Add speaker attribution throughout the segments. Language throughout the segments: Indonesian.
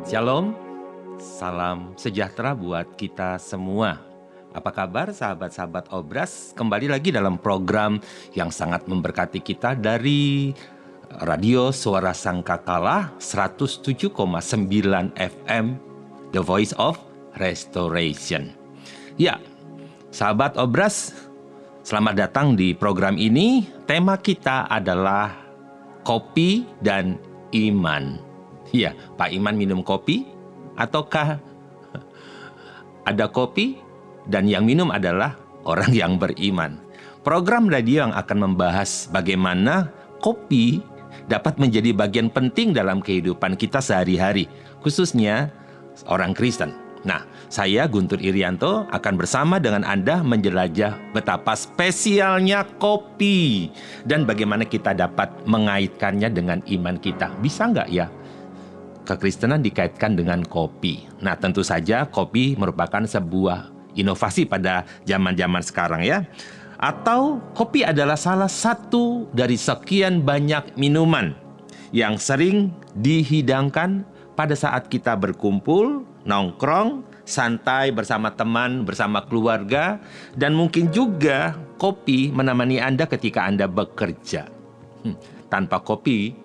Speaker 1: Shalom, salam sejahtera buat kita semua. Apa kabar sahabat-sahabat Obras? Kembali lagi dalam program yang sangat memberkati kita dari Radio Suara Sangkakala 107,9 FM, The Voice of Restoration. Ya, sahabat Obras, selamat datang di program ini. Tema kita adalah kopi dan iman. Ya, Pak Iman minum kopi? Ataukah ada kopi dan yang minum adalah orang yang beriman? Program radio yang akan membahas bagaimana kopi dapat menjadi bagian penting dalam kehidupan kita sehari-hari, khususnya orang Kristen. Nah, saya Guntur Irianto akan bersama dengan Anda menjelajah betapa spesialnya kopi dan bagaimana kita dapat mengaitkannya dengan iman kita. Bisa nggak ya kekristenan dikaitkan dengan kopi? Nah, tentu saja kopi merupakan sebuah inovasi pada zaman-zaman sekarang ya. Atau kopi adalah salah satu dari sekian banyak minuman yang sering dihidangkan pada saat kita berkumpul, nongkrong, santai bersama teman, bersama keluarga, dan mungkin juga kopi menemani Anda ketika Anda bekerja. Tanpa kopi,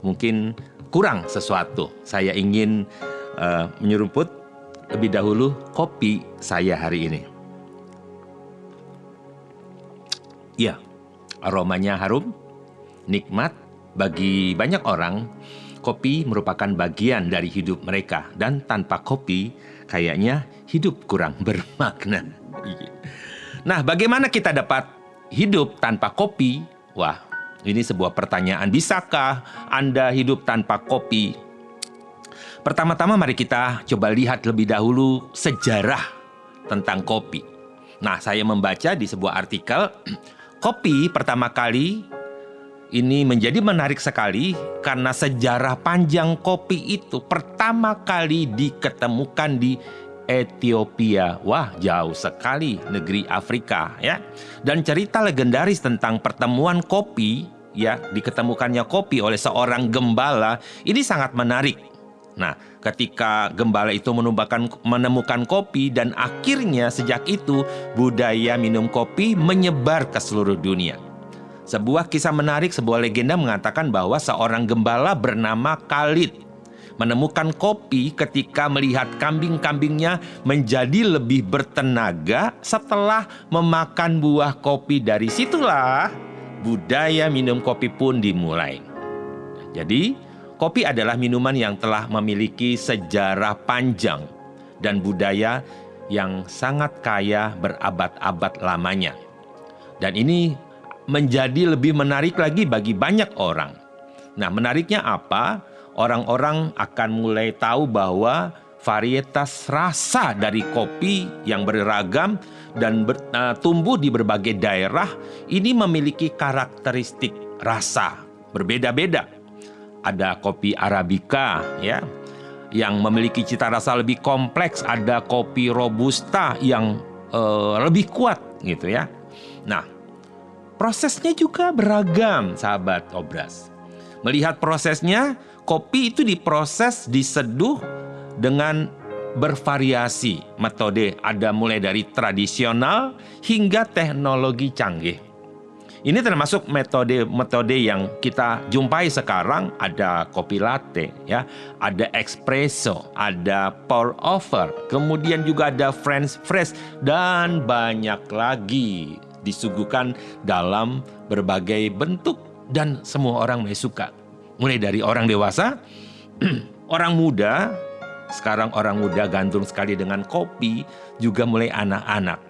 Speaker 1: mungkin kurang sesuatu. Saya ingin menyerumput lebih dahulu kopi saya hari ini. Ya, aromanya harum, nikmat. Bagi banyak orang, kopi merupakan bagian dari hidup mereka. Dan tanpa kopi, kayaknya hidup kurang bermakna. Nah, bagaimana kita dapat hidup tanpa kopi? Wah, ini sebuah pertanyaan. Bisakah Anda hidup tanpa kopi? Pertama-tama mari kita coba lihat lebih dahulu sejarah tentang kopi. Nah, saya membaca di sebuah artikel, kopi pertama kali ini menjadi menarik sekali karena sejarah panjang kopi itu pertama kali diketemukan di Ethiopia. Wah, jauh sekali negeri Afrika ya. Dan cerita legendaris tentang pertemuan kopi ya, diketemukannya kopi oleh seorang gembala ini sangat menarik. Nah, ketika gembala itu menemukan kopi dan akhirnya sejak itu budaya minum kopi menyebar ke seluruh dunia. Sebuah kisah menarik, sebuah legenda mengatakan bahwa seorang gembala bernama Khalid menemukan kopi ketika melihat kambing-kambingnya menjadi lebih bertenaga setelah memakan buah kopi. Dari situlah budaya minum kopi pun dimulai. Jadi, kopi adalah minuman yang telah memiliki sejarah panjang dan budaya yang sangat kaya berabad-abad lamanya. Dan ini menjadi lebih menarik lagi bagi banyak orang. Nah, menariknya apa? Orang-orang akan mulai tahu bahwa varietas rasa dari kopi yang beragam dan tumbuh di berbagai daerah ini memiliki karakteristik rasa berbeda-beda. Ada kopi Arabica ya, yang memiliki cita rasa lebih kompleks. Ada kopi Robusta yang lebih kuat gitu ya. Nah, prosesnya juga beragam, sahabat Obras. Melihat prosesnya, kopi itu diproses, diseduh dengan bervariasi metode. Ada mulai dari tradisional hingga teknologi canggih. Ini termasuk metode yang kita jumpai sekarang. Ada kopi latte, ya, ada espresso, ada pour over, kemudian juga ada French press, dan banyak lagi disuguhkan dalam berbagai bentuk dan semua orang mulai suka. Mulai dari orang dewasa, orang muda, sekarang orang muda gandrung sekali dengan kopi, juga mulai anak-anak.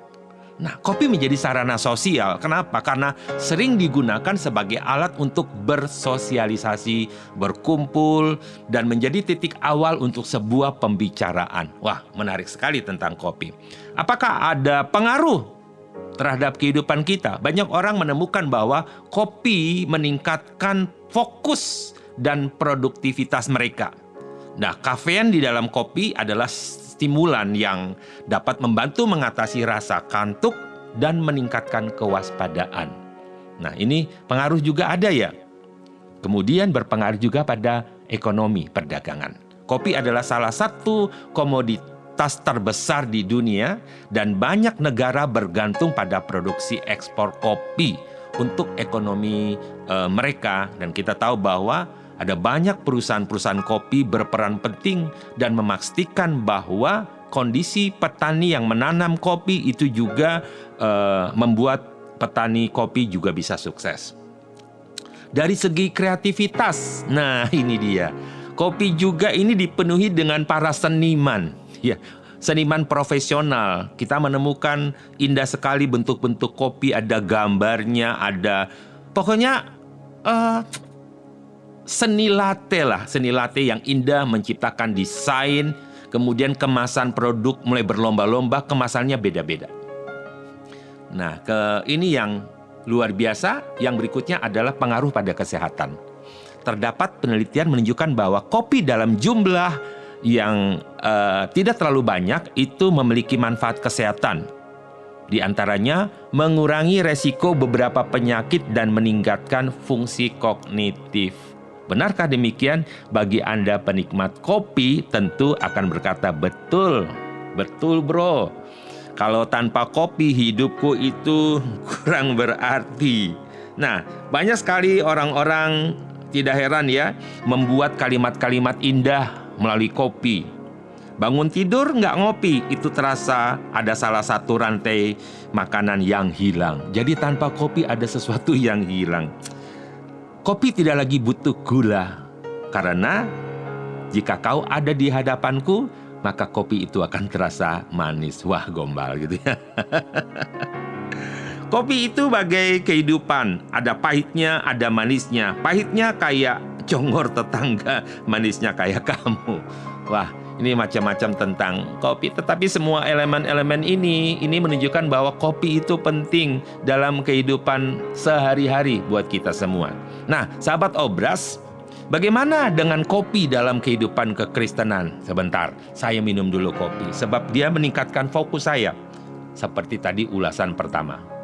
Speaker 1: Nah, kopi menjadi sarana sosial. Kenapa? Karena sering digunakan sebagai alat untuk bersosialisasi, berkumpul, dan menjadi titik awal untuk sebuah pembicaraan. Wah, menarik sekali tentang kopi. Apakah ada pengaruh terhadap kehidupan kita? Banyak orang menemukan bahwa kopi meningkatkan fokus dan produktivitas mereka. Nah, kafein di dalam kopi adalah stimulan yang dapat membantu mengatasi rasa kantuk dan meningkatkan kewaspadaan. Nah, ini pengaruh juga ada ya. Kemudian berpengaruh juga pada ekonomi perdagangan. Kopi adalah salah satu komoditas terbesar di dunia dan banyak negara bergantung pada produksi ekspor kopi untuk ekonomi mereka. Dan kita tahu bahwa ada banyak perusahaan-perusahaan kopi berperan penting dan memastikan bahwa kondisi petani yang menanam kopi itu juga membuat petani kopi juga bisa sukses. Dari segi kreativitas, nah ini dia. Kopi juga ini dipenuhi dengan para seniman, ya, seniman profesional. Kita menemukan indah sekali bentuk-bentuk kopi, ada gambarnya, ada pokoknya seni latte yang indah menciptakan desain, kemudian kemasan produk mulai berlomba-lomba, kemasannya beda-beda. Nah, ini yang luar biasa. Yang berikutnya adalah pengaruh pada kesehatan. Terdapat penelitian menunjukkan bahwa kopi dalam jumlah yang tidak terlalu banyak itu memiliki manfaat kesehatan. Di antaranya mengurangi resiko beberapa penyakit dan meningkatkan fungsi kognitif. Benarkah demikian? Bagi Anda penikmat kopi tentu akan berkata betul. Betul bro. Kalau tanpa kopi hidupku itu kurang berarti. Nah, banyak sekali orang-orang, tidak heran ya, membuat kalimat-kalimat indah melalui kopi. Bangun tidur nggak ngopi, itu terasa ada salah satu rantai makanan yang hilang. Jadi tanpa kopi ada sesuatu yang hilang. Kopi tidak lagi butuh gula, karena jika kau ada di hadapanku, maka kopi itu akan terasa manis. Wah, gombal gitu ya. Kopi itu bagai kehidupan, ada pahitnya, ada manisnya. Pahitnya kayak congor tetangga, manisnya kayak kamu. Wah, ini macam-macam tentang kopi. Tetapi semua elemen-elemen ini menunjukkan bahwa kopi itu penting dalam kehidupan sehari-hari buat kita semua. Nah, sahabat Obras, bagaimana dengan kopi dalam kehidupan kekristenan? Sebentar, saya minum dulu kopi, sebab dia meningkatkan fokus saya. Seperti tadi ulasan pertama.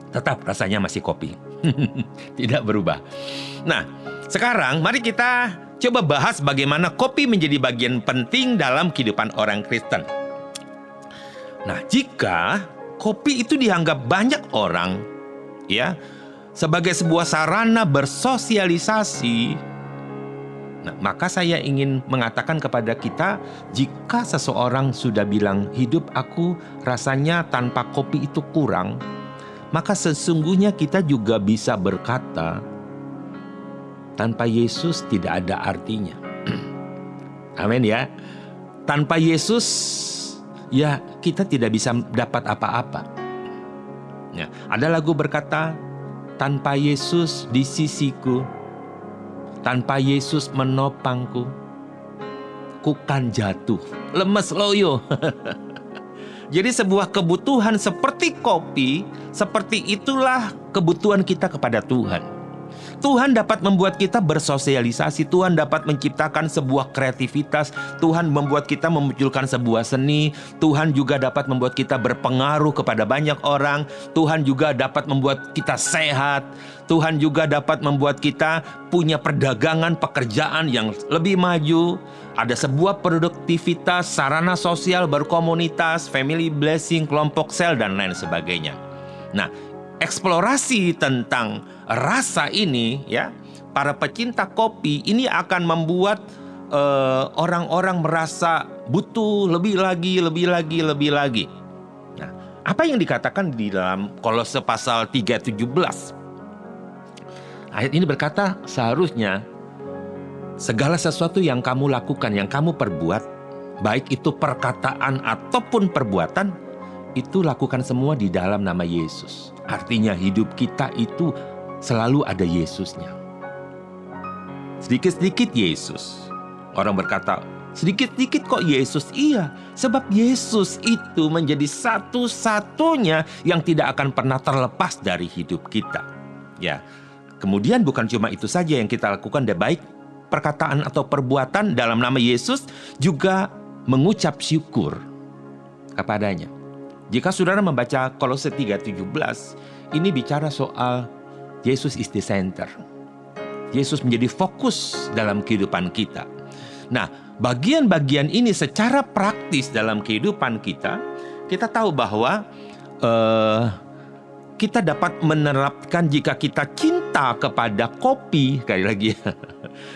Speaker 1: Tetap rasanya masih kopi. Tidak berubah. Nah, sekarang mari kita coba bahas bagaimana kopi menjadi bagian penting dalam kehidupan orang Kristen. Nah, jika kopi itu dianggap banyak orang ya sebagai sebuah sarana bersosialisasi, nah, maka saya ingin mengatakan kepada kita, jika seseorang sudah bilang hidup aku rasanya tanpa kopi itu kurang, maka sesungguhnya kita juga bisa berkata, tanpa Yesus tidak ada artinya. Amin ya. Tanpa Yesus, ya kita tidak bisa dapat apa-apa. Ya, ada lagu berkata, tanpa Yesus di sisiku, tanpa Yesus menopangku, ku kan jatuh, lemes loyo. Jadi sebuah kebutuhan seperti kopi, seperti itulah kebutuhan kita kepada Tuhan. Tuhan dapat membuat kita bersosialisasi, Tuhan dapat menciptakan sebuah kreativitas, Tuhan membuat kita memunculkan sebuah seni, Tuhan juga dapat membuat kita berpengaruh kepada banyak orang, Tuhan juga dapat membuat kita sehat, Tuhan juga dapat membuat kita punya perdagangan, pekerjaan yang lebih maju, ada sebuah produktivitas, sarana sosial, berkomunitas, family blessing, kelompok sel, dan lain sebagainya. Nah, eksplorasi tentang rasa ini ya, para pecinta kopi ini akan membuat orang-orang merasa butuh lebih lagi. Nah, apa yang dikatakan di dalam Kolose pasal 3:17? Ayat ini berkata, seharusnya segala sesuatu yang kamu lakukan, yang kamu perbuat, baik itu perkataan ataupun perbuatan, itu lakukan semua di dalam nama Yesus. Artinya hidup kita itu selalu ada Yesusnya. Sedikit-sedikit Yesus. Orang berkata, sedikit-sedikit kok Yesus? Iya, sebab Yesus itu menjadi satu-satunya yang tidak akan pernah terlepas dari hidup kita. Ya, kemudian bukan cuma itu saja yang kita lakukan, baik perkataan atau perbuatan dalam nama Yesus, juga mengucap syukur kepadanya. Jika saudara membaca Kolose 3:17, ini bicara soal Yesus is the center. Yesus menjadi fokus dalam kehidupan kita. Nah, bagian-bagian ini secara praktis dalam kehidupan kita, kita tahu bahwa kita dapat menerapkan jika kita cinta kepada kopi. Sekali lagi,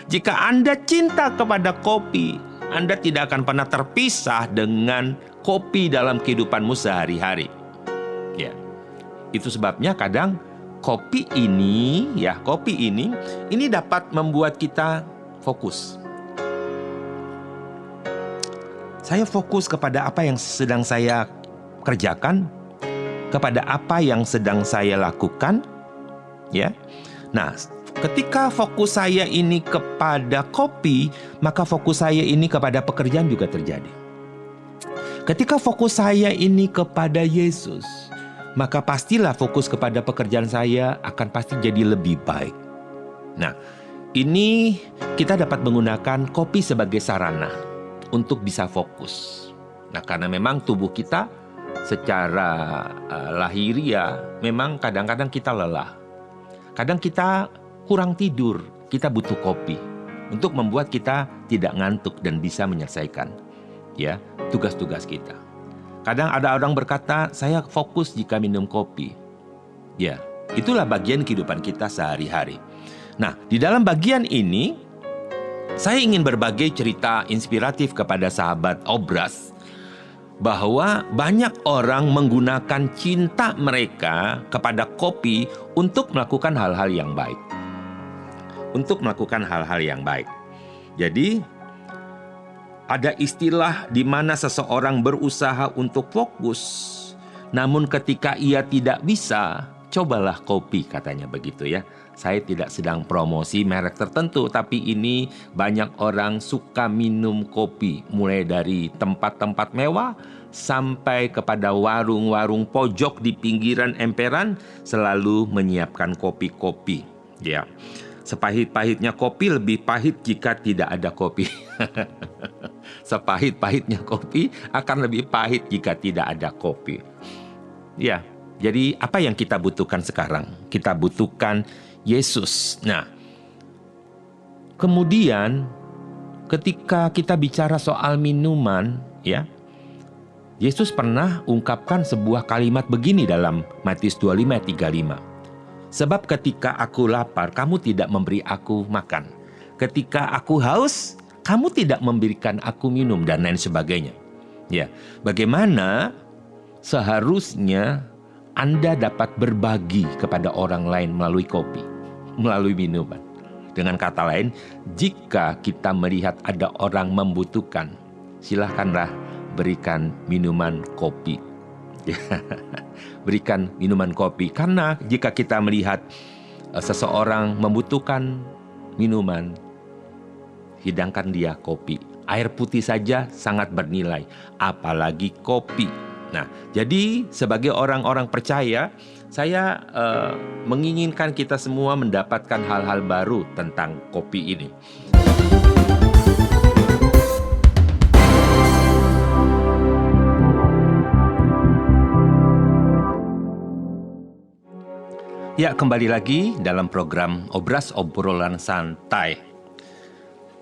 Speaker 1: jika Anda cinta kepada kopi, Anda tidak akan pernah terpisah dengan kopi dalam kehidupanmu sehari-hari. Ya, itu sebabnya kadang kopi ini dapat membuat kita fokus. Saya fokus kepada apa yang sedang saya kerjakan, kepada apa yang sedang saya lakukan, ya. Nah, ketika fokus saya ini kepada kopi, maka fokus saya ini kepada pekerjaan juga terjadi. Ketika fokus saya ini kepada Yesus, maka pastilah fokus kepada pekerjaan saya akan pasti jadi lebih baik. Nah, ini kita dapat menggunakan kopi sebagai sarana untuk bisa fokus. Nah, karena memang tubuh kita secara lahiriah memang kadang-kadang kita lelah. Kadang kita kurang tidur, kita butuh kopi untuk membuat kita tidak ngantuk dan bisa menyelesaikan ya tugas-tugas kita. Kadang ada orang berkata, saya fokus jika minum kopi. Ya, itulah bagian kehidupan kita sehari-hari. Nah, di dalam bagian ini saya ingin berbagi cerita inspiratif kepada sahabat Obras bahwa banyak orang menggunakan cinta mereka kepada kopi untuk melakukan hal-hal yang baik. Jadi, ada istilah di mana seseorang berusaha untuk fokus, namun ketika ia tidak bisa, cobalah kopi, katanya begitu ya. Saya tidak sedang promosi merek tertentu, tapi ini banyak orang suka minum kopi, mulai dari tempat-tempat mewah sampai kepada warung-warung pojok di pinggiran emperan selalu menyiapkan kopi-kopi. Ya, sepahit-pahitnya kopi lebih pahit jika tidak ada kopi. Sepahit-pahitnya kopi akan lebih pahit jika tidak ada kopi. Ya, jadi apa yang kita butuhkan sekarang? Kita butuhkan Yesus. Nah, kemudian ketika kita bicara soal minuman, ya, Yesus pernah ungkapkan sebuah kalimat begini dalam Matius 25 ayat 35. Sebab ketika aku lapar, kamu tidak memberi aku makan. Ketika aku haus, kamu tidak memberikan aku minum, dan lain sebagainya. Ya, bagaimana seharusnya Anda dapat berbagi kepada orang lain melalui kopi, melalui minuman. Dengan kata lain, jika kita melihat ada orang membutuhkan, silahkanlah berikan minuman kopi. Berikan minuman kopi. Karena jika kita melihat seseorang membutuhkan minuman, hidangkan dia kopi. Air putih saja sangat bernilai, apalagi kopi. Nah, jadi sebagai orang-orang percaya, saya menginginkan kita semua mendapatkan hal-hal baru tentang kopi ini. Ya, kembali lagi dalam program Obras Obrolan Santai.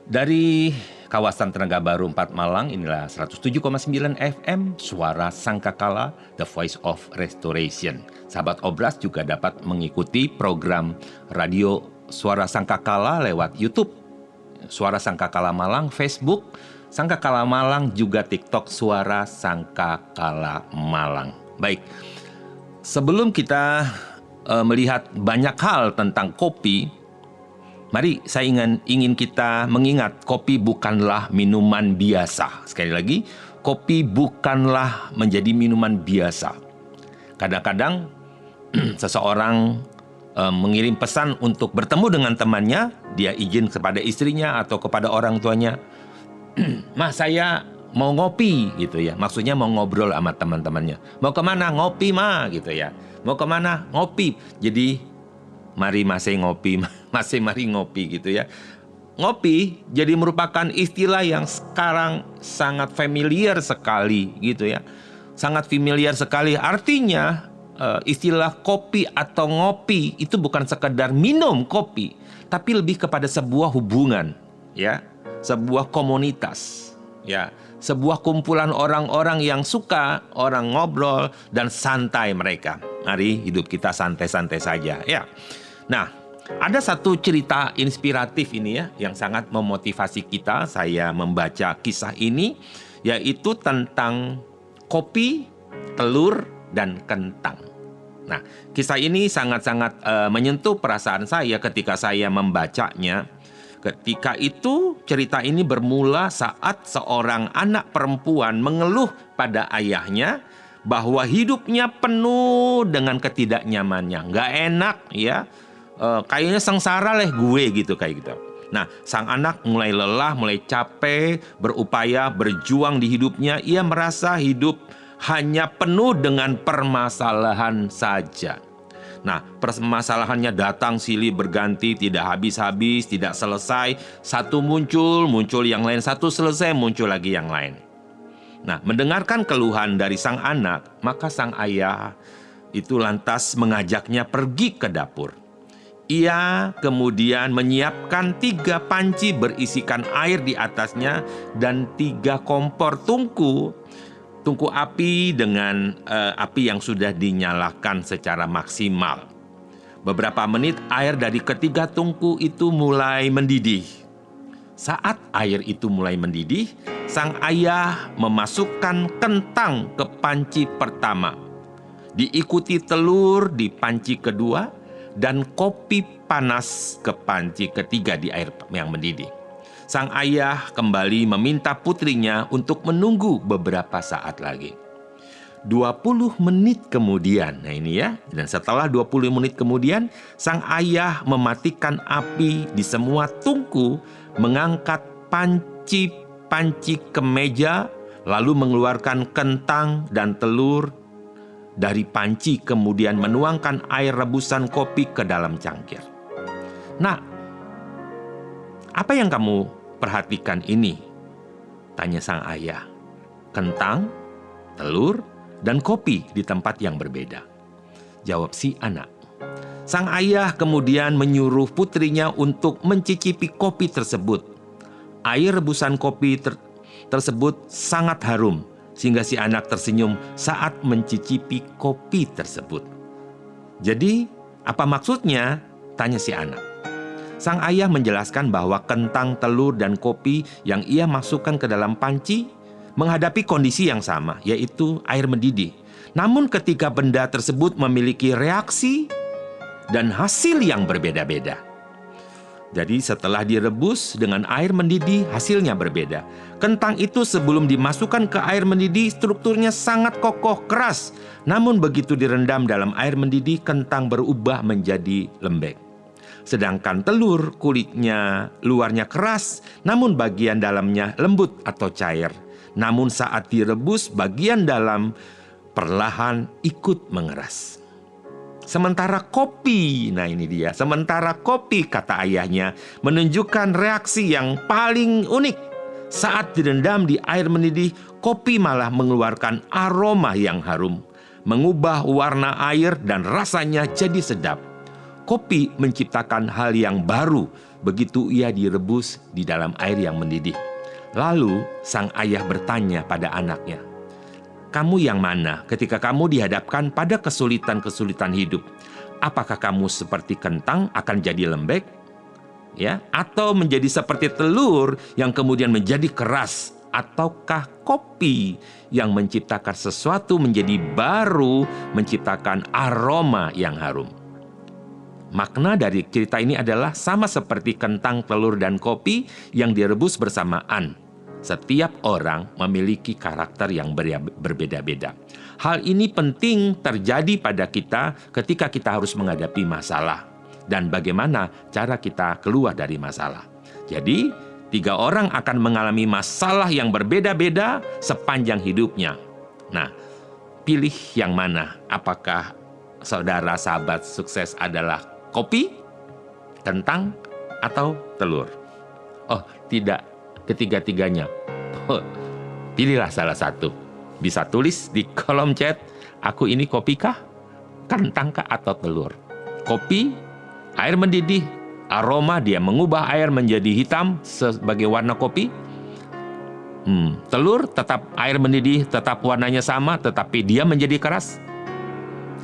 Speaker 1: Dari kawasan Tenaga Baru 4 Malang, inilah 107,9 FM, Suara Sangkakala, The Voice of Restoration. Sahabat Obras juga dapat mengikuti program radio Suara Sangkakala lewat YouTube, Suara Sangkakala Malang, Facebook, Sangkakala Malang, juga TikTok Suara Sangkakala Malang. Baik, sebelum kita melihat banyak hal tentang kopi, mari saya ingin kita mengingat kopi bukanlah minuman biasa. Sekali lagi, kopi bukanlah menjadi minuman biasa. Kadang-kadang seseorang mengirim pesan untuk bertemu dengan temannya, dia izin kepada istrinya atau kepada orang tuanya, "Mas, saya mau ngopi," gitu ya. Maksudnya mau ngobrol sama teman-temannya. "Mau kemana?" "Ngopi, Ma," gitu ya. "Mau kemana?" "Ngopi." Jadi mari masih ngopi, masih mari ngopi gitu ya. Ngopi jadi merupakan istilah yang sekarang sangat familiar sekali gitu ya. Sangat familiar sekali. Artinya istilah kopi atau ngopi itu bukan sekedar minum kopi, tapi lebih kepada sebuah hubungan ya. sebuah komunitas, ya, sebuah kumpulan orang-orang yang suka orang ngobrol dan santai mereka. Mari hidup kita santai-santai saja, ya. Nah, ada satu cerita inspiratif ini ya, yang sangat memotivasi kita. Saya membaca kisah ini, yaitu tentang kopi, telur, dan kentang. Nah, kisah ini sangat-sangat menyentuh perasaan saya ketika saya membacanya. Ketika itu, cerita ini bermula saat seorang anak perempuan mengeluh pada ayahnya bahwa hidupnya penuh dengan ketidaknyamannya. Nggak enak ya, kayaknya sengsara leh gue gitu, kayak gitu. Nah, sang anak mulai lelah, mulai capek, berupaya berjuang di hidupnya. Ia merasa hidup hanya penuh dengan permasalahan saja. Nah, permasalahannya datang silih berganti, tidak habis-habis, tidak selesai. Satu muncul yang lain, satu selesai, muncul lagi yang lain. Nah, mendengarkan keluhan dari sang anak, maka sang ayah itu lantas mengajaknya pergi ke dapur. Ia kemudian menyiapkan 3 panci berisikan air di atasnya dan 3 kompor tungku api dengan api yang sudah dinyalakan secara maksimal. Beberapa menit air dari ketiga tungku itu mulai mendidih. Saat air itu mulai mendidih, sang ayah memasukkan kentang ke panci pertama. Diikuti telur di panci kedua dan kopi panas ke panci ketiga di air yang mendidih. Sang ayah kembali meminta putrinya untuk menunggu beberapa saat lagi. 20 menit kemudian, nah ini ya, dan setelah 20 menit kemudian, sang ayah mematikan api di semua tungku, mengangkat panci-panci ke meja, lalu mengeluarkan kentang dan telur dari panci, kemudian menuangkan air rebusan kopi ke dalam cangkir. Nah, apa yang kamu perhatikan ini? Tanya sang ayah. Kentang, telur, dan kopi di tempat yang berbeda. Jawab si anak. Sang ayah kemudian menyuruh putrinya untuk mencicipi kopi tersebut. Air rebusan kopi tersebut sangat harum, sehingga si anak tersenyum saat mencicipi kopi tersebut. Jadi, apa maksudnya? Tanya si anak. Sang ayah menjelaskan bahwa kentang, telur, dan kopi yang ia masukkan ke dalam panci menghadapi kondisi yang sama, yaitu air mendidih. Namun ketika benda tersebut memiliki reaksi dan hasil yang berbeda-beda. Jadi setelah direbus dengan air mendidih, hasilnya berbeda. Kentang itu sebelum dimasukkan ke air mendidih, strukturnya sangat kokoh, keras. Namun begitu direndam dalam air mendidih, kentang berubah menjadi lembek. Sedangkan telur, kulitnya luarnya keras, namun bagian dalamnya lembut atau cair. Namun saat direbus, bagian dalam perlahan ikut mengeras. Sementara kopi, nah ini dia, sementara kopi, kata ayahnya, menunjukkan reaksi yang paling unik. Saat direndam di air mendidih, kopi malah mengeluarkan aroma yang harum, mengubah warna air dan rasanya jadi sedap. Kopi menciptakan hal yang baru begitu ia direbus di dalam air yang mendidih. Lalu sang ayah bertanya pada anaknya, "Kamu yang mana ketika kamu dihadapkan pada kesulitan-kesulitan hidup? Apakah kamu seperti kentang akan jadi lembek? Ya, atau menjadi seperti telur yang kemudian menjadi keras? Ataukah kopi yang menciptakan sesuatu menjadi baru, menciptakan aroma yang harum?" Makna dari cerita ini adalah sama seperti kentang, telur, dan kopi yang direbus bersamaan. Setiap orang memiliki karakter yang berbeda-beda. Hal ini penting terjadi pada kita ketika kita harus menghadapi masalah. Dan bagaimana cara kita keluar dari masalah. Jadi, 3 orang akan mengalami masalah yang berbeda-beda sepanjang hidupnya. Nah, pilih yang mana? Apakah saudara sahabat sukses adalah kopi, kentang, atau telur? Oh, tidak, ketiga-tiganya. Oh, pilihlah salah satu. Bisa tulis di kolom chat, aku ini kopi kah, kentang kah, atau telur? Kopi, air mendidih, aroma, dia mengubah air menjadi hitam sebagai warna kopi. Telur tetap air mendidih, tetap warnanya sama, tetapi dia menjadi keras.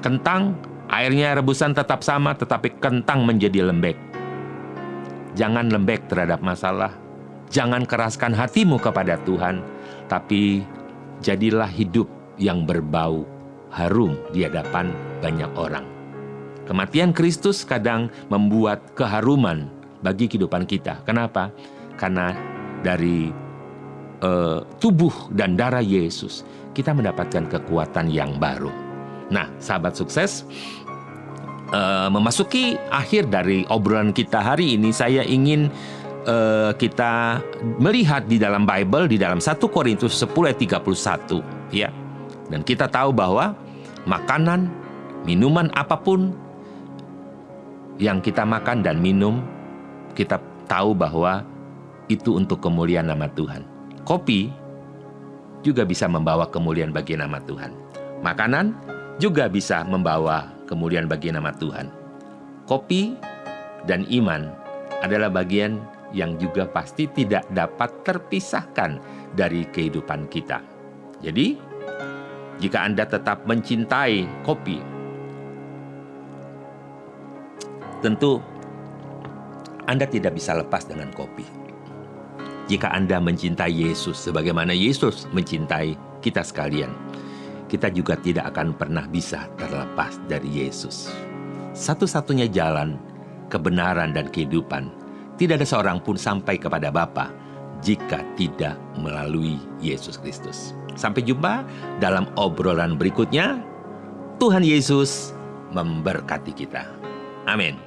Speaker 1: Kentang, airnya rebusan tetap sama, tetapi kentang menjadi lembek. Jangan lembek terhadap masalah. Jangan keraskan hatimu kepada Tuhan, tapi jadilah hidup yang berbau harum di hadapan banyak orang. Kematian Kristus kadang membuat keharuman bagi kehidupan kita. Kenapa? Karena dari tubuh dan darah Yesus, kita mendapatkan kekuatan yang baru. Nah, sahabat sukses, memasuki akhir dari obrolan kita hari ini, saya ingin kita melihat di dalam Bible, di dalam 1 Korintus 10 ayat 31, ya. Dan kita tahu bahwa makanan, minuman apapun yang kita makan dan minum, kita tahu bahwa itu untuk kemuliaan nama Tuhan. Kopi juga bisa membawa kemuliaan bagi nama Tuhan. Makanan juga bisa membawa kemuliaan bagi nama Tuhan. Kopi dan iman adalah bagian yang juga pasti tidak dapat terpisahkan dari kehidupan kita. Jadi, jika Anda tetap mencintai kopi, tentu Anda tidak bisa lepas dengan kopi. Jika Anda mencintai Yesus sebagaimana Yesus mencintai kita sekalian, kita juga tidak akan pernah bisa terlepas dari Yesus. Satu-satunya jalan, kebenaran dan kehidupan, tidak ada seorang pun sampai kepada Bapa jika tidak melalui Yesus Kristus. Sampai jumpa dalam obrolan berikutnya. Tuhan Yesus memberkati kita. Amin.